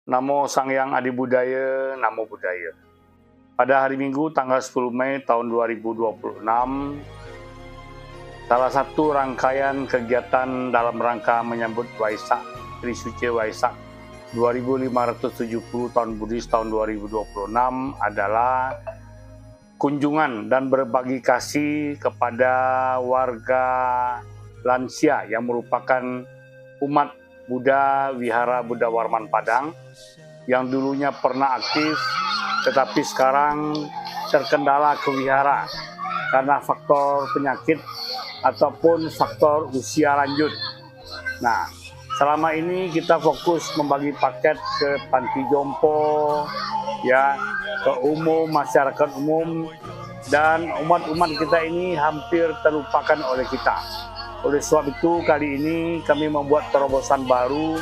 Namo Sang Hyang Adi Budaya, Namo Buddhaya. Pada hari Minggu tanggal 10 Mei tahun 2026, salah satu rangkaian kegiatan dalam rangka menyambut Waisak, Trisuci Waisak 2570 tahun Buddhis tahun 2026 adalah kunjungan dan berbagi kasih kepada warga lansia yang merupakan umat Buddha Wihara Buddha Warman Padang yang dulunya pernah aktif tetapi sekarang terkendala ke wihara karena faktor penyakit ataupun faktor usia lanjut. Nah, selama ini kita fokus membagi paket ke panti jompo, ya, ke umum, masyarakat umum, dan umat-umat kita ini hampir terlupakan oleh kita. Oleh sebab itu, kali ini kami membuat terobosan baru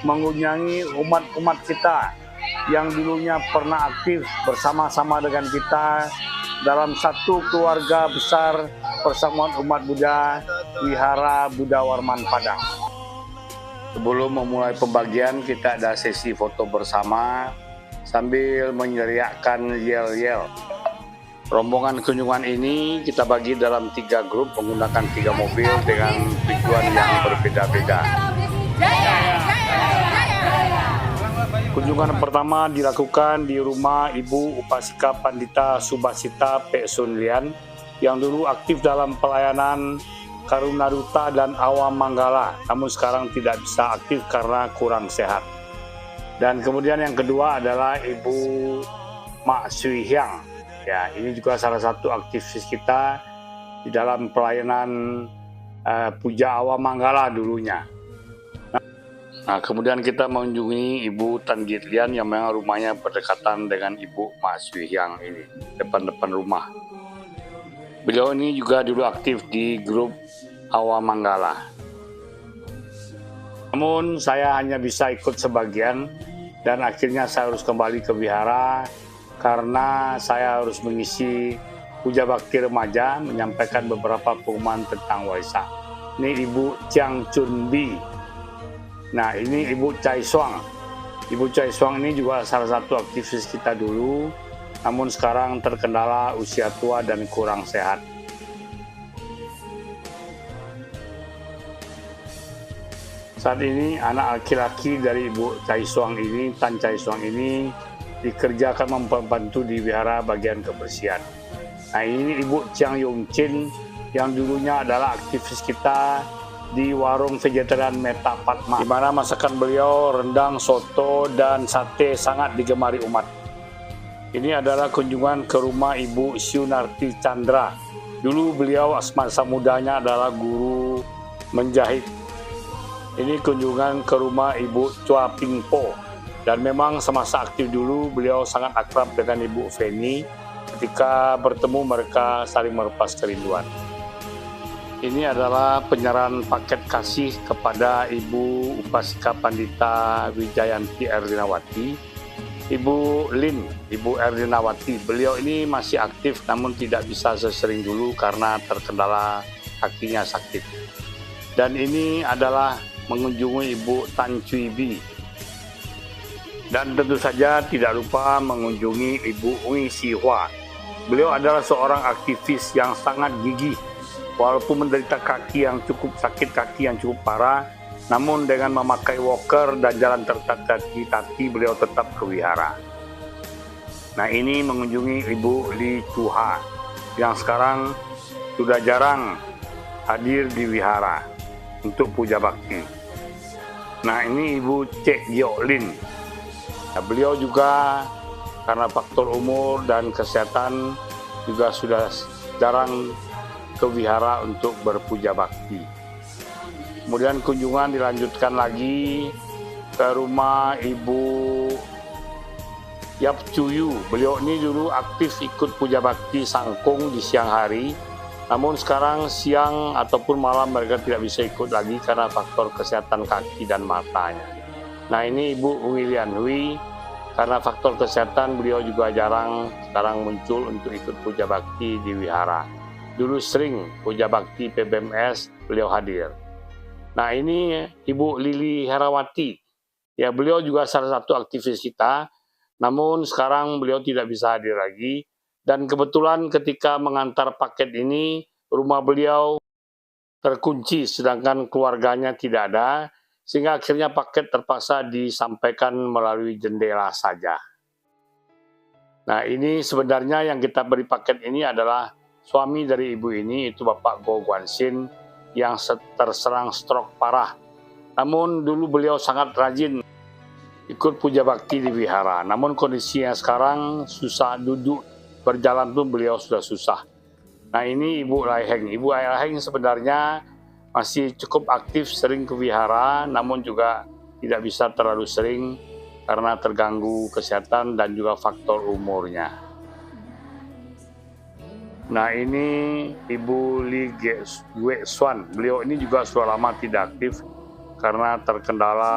mengunjungi umat-umat kita yang dulunya pernah aktif bersama-sama dengan kita dalam satu keluarga besar Persamuan Umat Buddha Wihara Buddha Warman Padang. Sebelum memulai pembagian, kita ada sesi foto bersama sambil meneriakkan yel-yel. Rombongan kunjungan ini kita bagi dalam 3 grup menggunakan 3 mobil dengan tujuan yang berbeda-beda. Kunjungan pertama dilakukan di rumah Ibu Upasika Pandita Subasita Peksun Lian yang dulu aktif dalam pelayanan Karunaduta dan Awam Manggala, namun sekarang tidak bisa aktif karena kurang sehat. Dan kemudian yang kedua adalah Ibu Mak Sui Hyang. Ya, ini juga salah satu aktivis kita di dalam pelayanan Puja Awam Manggala dulunya. Nah, kemudian kita mengunjungi Ibu Tan Git Lian yang memang rumahnya berdekatan dengan Ibu Mak Sui Hyang ini, depan-depan rumah. Beliau ini juga dulu aktif di grup Awam Manggala. Namun saya hanya bisa ikut sebagian dan akhirnya saya harus kembali ke wihara karena saya harus mengisi puja bakti remaja menyampaikan beberapa pengumuman tentang Waisak. Ini Ibu Chiang Chun Bi. Nah, ini Ibu Chai Suang. Ibu Chai Suang ini juga salah satu aktivis kita dulu, namun sekarang terkendala usia tua dan kurang sehat. Saat ini anak laki-laki dari Ibu Chai Suang ini, Tan Chai Suang ini, dikerjakan membantu di wihara bagian kebersihan. Nah, ini Ibu Chiang Yung Chin yang dulunya adalah aktivis kita di warung vegetarian Meta Padma, di mana masakan beliau rendang, soto, dan sate sangat digemari umat. Ini adalah kunjungan ke rumah Ibu Siunarti Chandra. Dulu beliau masa mudanya adalah guru menjahit. Ini kunjungan ke rumah Ibu Chua Ping Po. Dan memang semasa aktif dulu beliau sangat akrab dengan Ibu Feni. Ketika bertemu mereka saling melepas kerinduan. Ini adalah penyerahan paket kasih kepada Ibu Upasika Pandita Wijayanti Erdinawati, Ibu Lin, Ibu Erdinawati. Beliau ini masih aktif namun tidak bisa sesering dulu karena terkendala kakinya sakit. Dan ini adalah mengunjungi Ibu Tan Cui Bi. Dan tentu saja tidak lupa mengunjungi Ibu Ui Si Hua. Beliau adalah seorang aktivis yang sangat gigih. Walaupun menderita kaki yang cukup sakit, kaki yang cukup parah, namun dengan memakai walker dan jalan tertatih, beliau tetap ke wihara. Nah, ini mengunjungi Ibu Li Chuha yang sekarang sudah jarang hadir di wihara untuk puja bakti. Nah, ini Ibu Cek Giok Lin. Nah, beliau juga karena faktor umur dan kesehatan juga sudah jarang ke wihara untuk berpuja bakti. Kemudian kunjungan dilanjutkan lagi ke rumah Ibu Yap Cuyu. Beliau ini dulu aktif ikut puja bakti sangkung di siang hari, namun sekarang siang ataupun malam mereka tidak bisa ikut lagi karena faktor kesehatan kaki dan matanya. Nah, ini Ibu Lian Hui, karena faktor kesehatan beliau juga jarang sekarang muncul untuk ikut puja bakti di wihara. Dulu sering puja bakti PBMS beliau hadir. Nah, ini Ibu Lili Herawati. Ya, beliau juga salah satu aktivis kita, namun sekarang beliau tidak bisa hadir lagi. Dan kebetulan ketika mengantar paket ini, rumah beliau terkunci sedangkan keluarganya tidak ada, sehingga akhirnya paket terpaksa disampaikan melalui jendela saja. Nah, ini sebenarnya yang kita beri paket ini adalah suami dari ibu ini, itu Bapak Go Guanxin, yang terserang stroke parah. Namun dulu beliau sangat rajin ikut puja bakti di wihara. Namun kondisinya sekarang susah, duduk, berjalan pun beliau sudah susah. Nah, ini Ibu Lai Heng. Ibu Lai Heng sebenarnya masih cukup aktif, sering ke wihara, namun juga tidak bisa terlalu sering karena terganggu kesehatan dan juga faktor umurnya. Nah, ini Ibu Li Gue Xuan. Beliau ini juga sudah lama tidak aktif karena terkendala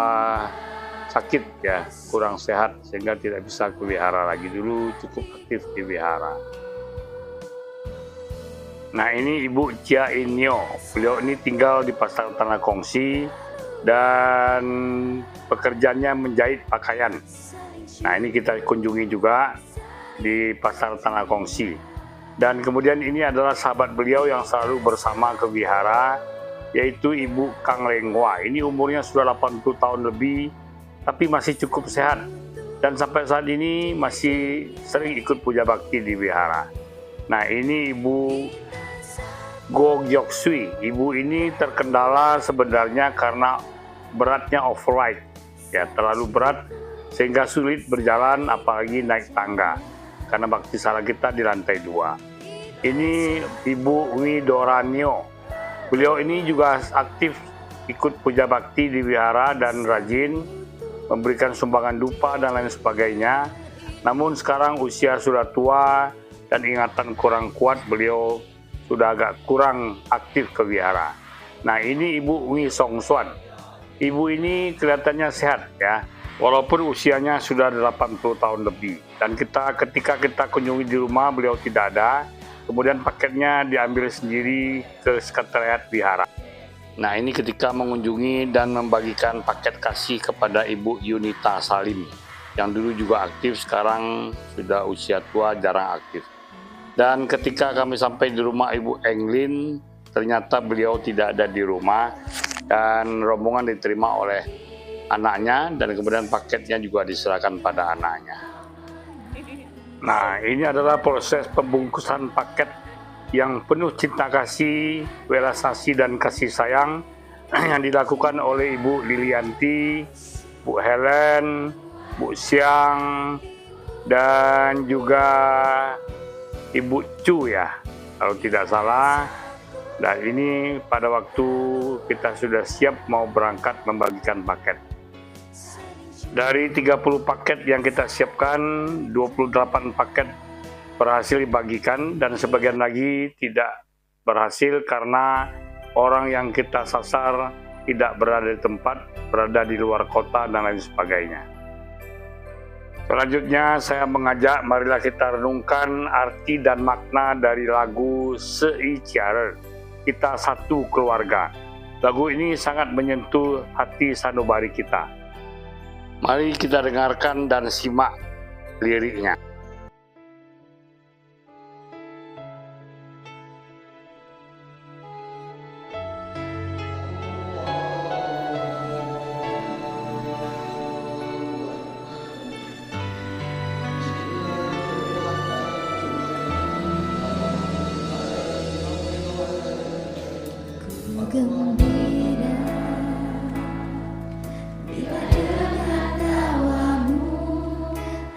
sakit ya, kurang sehat sehingga tidak bisa ke wihara lagi. Dulu cukup aktif di wihara. Nah, ini Ibu Chia Inyo. Beliau ini tinggal di Pasar Tanah Kongsi dan pekerjaannya menjahit pakaian. Nah, ini kita kunjungi juga di Pasar Tanah Kongsi. Dan kemudian ini adalah sahabat beliau yang selalu bersama ke wihara, yaitu Ibu Kang Lenghua. Ini umurnya sudah 80 tahun lebih, tapi masih cukup sehat. Dan sampai saat ini masih sering ikut puja bakti di wihara. Nah, ini Ibu Go Gyok Sui. Ibu ini terkendala sebenarnya karena beratnya overweight, ya, terlalu berat sehingga sulit berjalan apalagi naik tangga karena bakti sala kita di lantai 2. Ini Ibu Wi Doranio. Beliau ini juga aktif ikut puja bakti di wihara dan rajin memberikan sumbangan dupa dan lain sebagainya. Namun sekarang usia sudah tua dan ingatan kurang kuat, beliau sudah agak kurang aktif ke wihara. Nah, ini Ibu Wi Song Suan. Ibu ini kelihatannya sehat ya, walaupun usianya sudah 80 tahun lebih. Dan ketika kita kunjungi di rumah, beliau tidak ada. Kemudian paketnya diambil sendiri ke sekretariat wihara. Nah, ini ketika mengunjungi dan membagikan paket kasih kepada Ibu Yunita Salim, yang dulu juga aktif, sekarang sudah usia tua, jarang aktif. Dan ketika kami sampai di rumah Ibu Englin, ternyata beliau tidak ada di rumah, dan rombongan diterima oleh anaknya, dan kemudian paketnya juga diserahkan pada anaknya. Nah, ini adalah proses pembungkusan paket yang penuh cinta kasih, welasasi, dan kasih sayang yang dilakukan oleh Ibu Lilianti, Bu Helen, Bu Siang, dan juga Ibu Chu ya, kalau tidak salah. Dan ini pada waktu kita sudah siap mau berangkat membagikan paket. Dari 30 paket yang kita siapkan, 28 paket berhasil dibagikan dan sebagian lagi tidak berhasil karena orang yang kita sasar tidak berada di tempat, berada di luar kota dan lain sebagainya. Selanjutnya saya mengajak marilah kita renungkan arti dan makna dari lagu Sei Chiarer, Kita Satu Keluarga. Lagu ini sangat menyentuh hati sanubari kita. Mari kita dengarkan dan simak liriknya. Gembira bila dengar tawamu,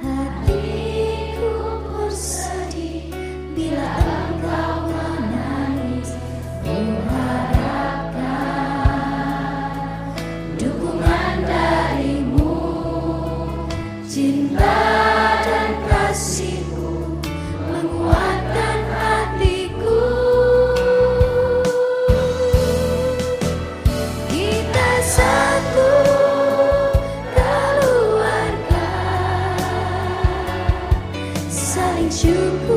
hatiku bersedih bila engkau menangis. Kuharapkan dukungan darimu, cinta dan kasihmu menguatkan hatiku. Satu keluarga, saling syukur.